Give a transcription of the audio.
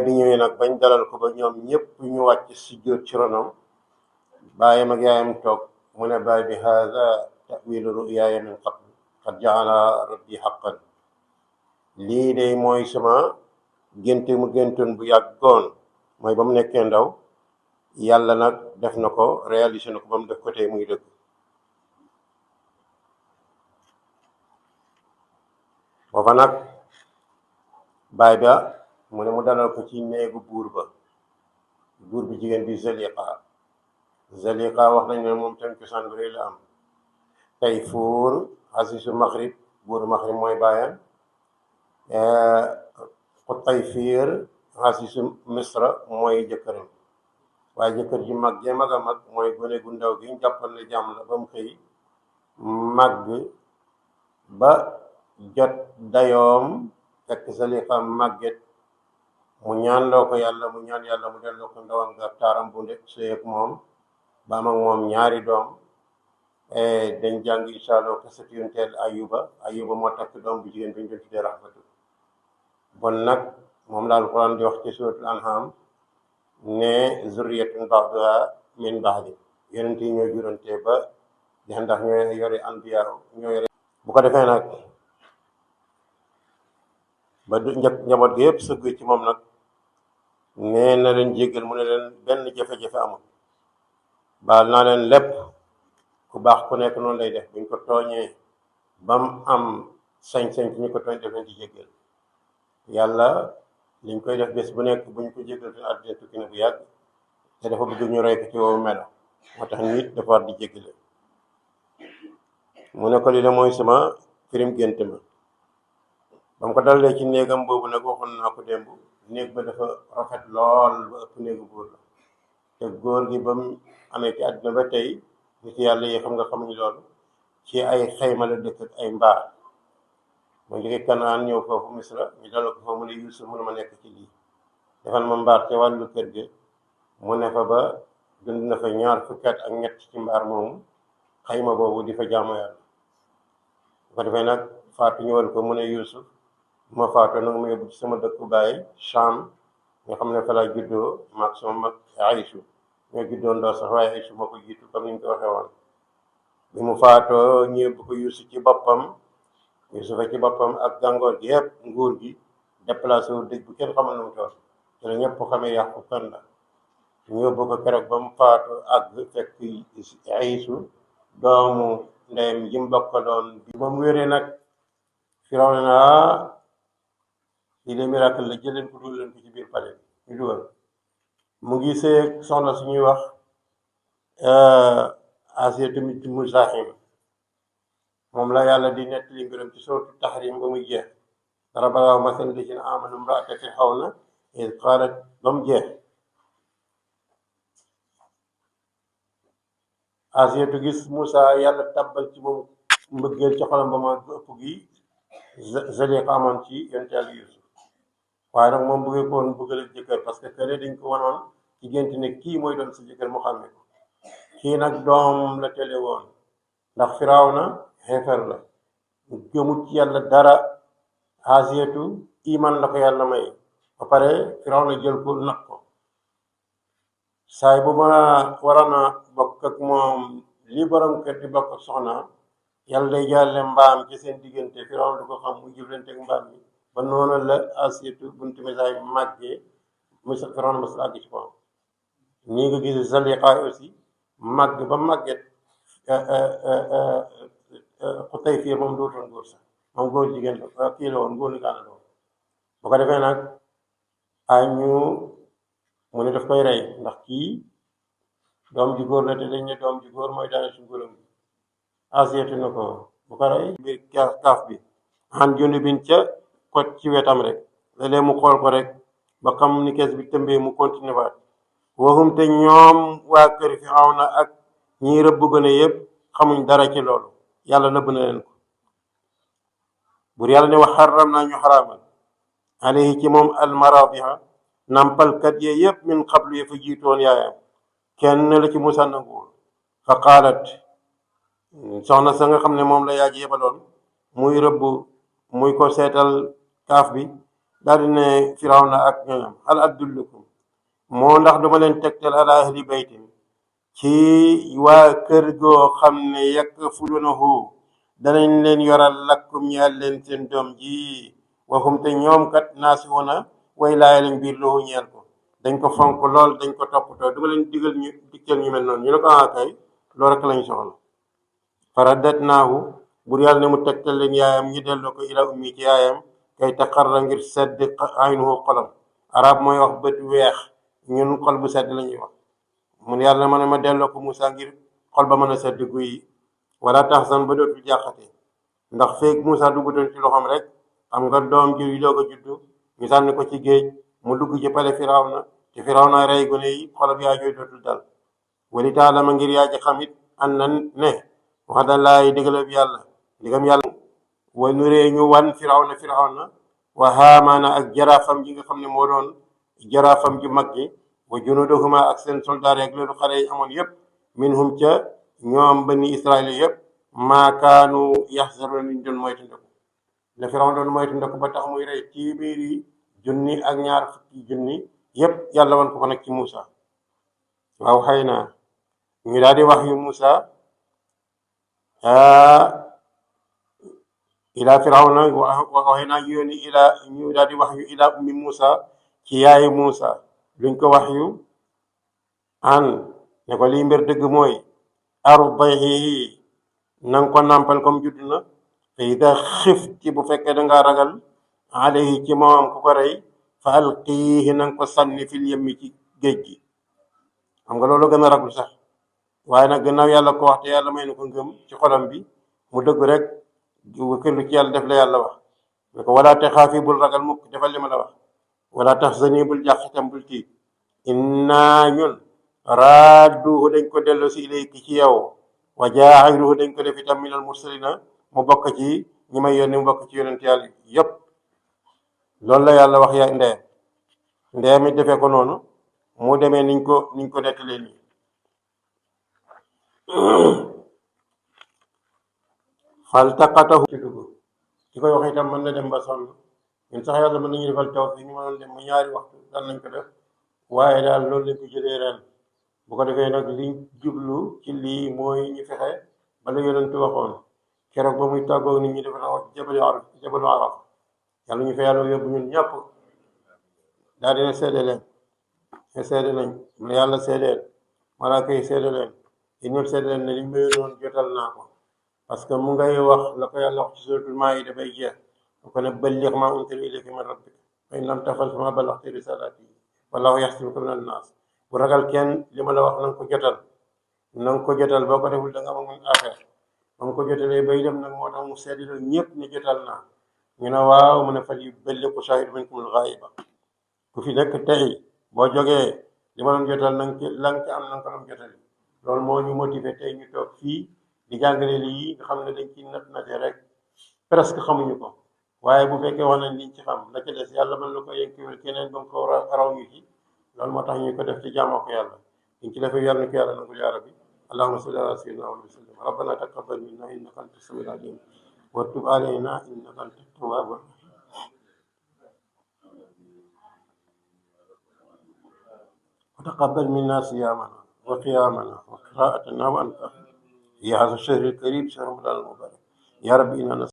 bi ñëwee nag bañ dalal ko ba ñoom ñëpp ñu wàcc sujjóot ci ronam baayam ak yaayam toog mu ne baay bi haada tawilu ruyaaya min qabl qad jaala rabbi haqqan lii de mooy sama génte mu géntoon bu yàggoon mooy ba mu nekkee ndaw yàlla nag def na ko réalisé na ko ba mu def ko tey muy dëgg. booba nag baay ba mu ne mu dalal ko ci néegu buur bi jigéen bi Zaliqa wax nañ ne moom tam cosaan bu rëy la am. Tayfuur xasiisu Maghrib buuru Maghrib mooy baayam. Qutayfiir xasiisu Misra mooy jëkkëram waaye jëkkër ji mag jee mag a mag mooy gone gu ndaw gi ñu jàppal ne jàmm la ba mu xëy màgg ba jot dayoom fekk Zaliqa màgget mu ñaan loo ko yàlla mu ñaan yàlla mu delloo ko ndawam nga taaram bu ndek sëy ak moom ba am ak moom ñaari doom. dañ jàng incha allah kasatu yonteel ayuba moo takk doom bu jigéen bi ñu doon tuddee Rahmatu. bon nag moom la Alquran di wax ci suratul An'am ne zurriyatun ba'duha min ba'di yonent yi ñoo jurante ba ndax ñoo yore anbiya ñoo yore. bu ko defee nag ba du njaboot gi yëpp sëgg ci moom nag nee na leen jéggal mu ne leen benn jafe-jafe amul baal naa leen lépp. ku baax ku nekk noonu lay def buñ ko tooñee bam am sañ-sañ ci ñu ko tooñ def leen ci jéggal yàlla liñ koy def bés bu nekk buñ ko jéggal fi àddina tukki na bu yàgg te dafa bëgg ñu roy ko ci woowu melo moo tax nit dafa war di jéggale. mu ne ko li la mooy sama firim gént ma ba mu ko dalalee ci néegam boobu nag waxoon naa ko démb néeg ba dafa rafet lool ba ëpp néegu góor la te góor gi ba mu amee ci àddina ba tey nit yàlla yi xam nga xamuñu loolu ci ay xayma la dëkk ak ay mbaar mu jóge Kanaan ñëw foofu Misra ñu dalal ko foofu mu ne Yuusuf mënuma nekk ci lii defal ma mbaar te wàllu kër gi mu ne fa ba dund na fa ñaar fukki at ak ñett ci mbaar moomu xayma boobu di fa jaamu yàlla. bu ko defee nag faatu ñëwal ko mu ne Yuusuf ma faatu nag mu yóbbu ci sama dëkku baay Cham nga xam ne fa laa juddoo maag sama mag Aysu ñoo juddoon doo sax waaye Aysu moo ko jiitu comme ni ñu ko waxee woon. bi mu faatoo ñu yóbbu ko Yuusuf ci boppam ak gàngoor gi yëpp nguur gi déplacé wu dëj bu kenn xamal nu mu toll te la ñëpp xamee yàqu kan la ñu yóbbu ko keroog ba mu faatoo ak fekk Aysu doomu ndeyam ji mu bokkaloon bi ba mu wéree nag Firawna na lii de miracle la jëleen ko dugal leen ko ci biir palais ñu dugal mu ngi see soxna suñuy wax Asiya tamit Muzahim moom la yàlla di nettali mbiram ci sootu Tahrim ba muy jeex daraballahu masalan lazina amanu imra'ata Fir'awna iz qaalat ba mu jeex. Asiyatu gis Moussa yàlla tabbal ci moom mbëggeel ci xolam ba ma ëpp gi Zaliqa amoon ci yonent yàlla Yuusuf waaye nag moom bëggee ko woon bëggal ak jëkkër parce que kële dañ ko wanoon ci gént ne kii mooy doon sa jëkkër mu xàmme ko kii nag doom la tele woon ndax Firawna xeefar la gëmut ci yàlla dara. Asiyatu iman la ko yàlla may ba pare Firawna jël ko nag ko saay bu ma waroon a bokk ak moom li borom kër di bokk ak soxna yàlla day jaarale mbaam ci seen diggante Firawna du ko xam mu jëflante ak mbaam mi ba noonu la Asiyatu buntu misaay màggee musa Firawna mos àgg ci moom. nii nga gis Zaliqa aussi màgg ba màgget Qutayfiir moom dootoon góor sax moom góor jigéen la kii la woon góor ni gaana la woon. bu ko defee nag ñu mu ne daf koy rey ndax kii doom ji góor la te dañ ne doom ji góor mooy daane su nguuram bi. Asiyatu na ko bu ko rey biir kaaf bi xan junni bin ca kot ci wetam rek léeg-léeg mu xool ko rek ba xam ni kees bi tëmbee mu continué waat waxum te ñoom waa kër Firawna ak ñiy rëbb gën a yëpp xamuñ dara ci loolu yàlla nëbb na leen ko. bur yàlla ne wax xaram naa ñu xaraamal alayhi ci moom almaradiha nampalkat yee yëpp min qablu ya fa jiitoon yaayam kenn la ci Musaa nanguwul. fa qaalat soxna sa nga xam ne moom la yaay ji yebaloon muy rëbb muy ko seetal kaaf bi daal di ne firawna ak ñoñam hal adullukum moo ndax duma leen tegtal ala ahli baytin ci waa kër goo xam ne yakfulunahu danañ leen yoral lakkum ñeel leen seen doom ji waxum te ñoom kat naasiwuna way laaya lañ biir loxu ñeel ko dañ ko fonk lool dañ ko toppatoo duma leen digal ñu dikkal ñu mel noonu ñu ne ko kay loolu rek lañ soxla faraddatnaahu bur yàlla ne mu tegtal leen yaayam ñi delloo ko ila ummi ci yaayam kay taqarra ngir sedd aynuhu xolam arab mooy wax bët weex ñun xol bu sedd la ñuy wax mun yàlla ma ne ma delloo ko Moussa ngir xol ba mën a sedd guy wala taxsan ba dootul jàqate ndax feeg Moussa duggutoon ci loxoom rek xam nga doom ji yu doog a juddu ñu sànni ko ci géej mu dugg ci pale Firawna te Firawna rey gone yi xolam yaa jooy dootul dal wali taalama ngir yaa ci xamit an na ne wax da laay digalab yàlla ndigam yàlla wa nuree ñu wan Firawna wa Haamaana ak jaraafam ji nga xam ne moo doon jaraafam ju mag ji wa junudahuma ak seen soldaar yeeg loolu xare yi amoon yëpp minhum ca ñoom bani Israël yëpp maa kaanu yaxzaruuna liñ doon moytu ndeku la Firawna doon moytu ndeku ba tax muy rey téeméeri junni ak ñaar fukki junni yëpp yàlla wan ko ko nag ci Moussa waaw xëy na ñu daal di wax yu Moussa ila Firawna waxee naa yónni ila ñu daal di wax yu ila ummi Moussa ci yaayu Moussa luñ ko wax yu an ne ko lii mbir dëgg mooy ardihi nanga ko nàmpal comme judd na fa ida xifti bu fekkee dangaa ragal alayhi ci moom ku ko rey fa alqiihi nanga ko sànni fil yemmi ci géej gi xam nga loolu gën a raglu sax waaye nag gannaaw yàlla ko wax te yàlla may na ko ngëm ci xolam bi mu dëgg rek wëkkëlu ci yàlla def la yàlla wax ne ko wala te xaafi bul ragal mukk defal li ma la wax wala taxzani bul jàq itam bul tiit inna ñun raadduhu dañ ko delloo si ilayki ci yow wa jaa'iluhu dañ ko def itam minal mursalina mu bokk ci ñi may yónni mu bokk ci yonent yàlla yépp loolu la yàlla wax ya ndeem it defee ko noonu mu demee niñ ko nettalee nii faltaqatahu ci dugg ci koy wax itam mën na dem ba sonn ñun sax yàlla mën nañu defal taw fii ñu mënoon dem mu ñaari waxtu dal nañ ko def waaye daal loolu lañ ko jëlee ren bu ko defee nag liñ jublu ci lii mooy ñu fexe bala yonentu waxoon keroog ba muy tàggoog nit ñi dafa taxaw ci jabalu araf yàlla ñu fa yàlla yóbbu ñun ñàpp daal dina seede leen te seede nañ mu ne yàlla seedeel malaaka yi seede leen yéen ñëpp seede leen ne liñ ma yónnoon jotal naa ko parce que mu ngay wax la ko yàlla wax ci suratul Maa'ida dafay jeex bu ko ne balligh maa unzila ilayka min rabbika fa in lam taf'al famaa ballaghta risaalaatihi wallaahu yahsibuka mina n-naas bu ragal kenn li ma la wax na nga ko jotal boo ko deful da nga am affaire ba mu ko jotalee bay dem nag moo tax mu seede leen ñëpp ne jotal naa ñu ne waaw mu ne falyuballigh shaahidun minkumul ghaa'iba ku fi nekk tey boo jógee li ma doon jotal na nga ci la nga ci am na nga ko doon jotali loolu moo ñu motivé tey ñu toog fii di jàngale lii nga xam ne dañ ci nate rek presque xamuñu ko waaye bu fekkee wax nañ liñ ci xam la ci des yàlla mën la ko yënkiwul keneen ba mu ko raw ñu ci loolu moo tax ñu ko def ci jaamoo ko yàlla liñ ci defee yàlla na ko yàlla nangul yaa rabbi allahumma salli ala sayyidina wa sallam rabbana taqabbal minna innaka anta samiul alim wa tub alayna innaka anta tawwabur rahim وتقبل منا صيامنا وقيامنا وقراءتنا وأنت يا هذا الشهر الكريم شهر رمضان المبارك يا رب إنا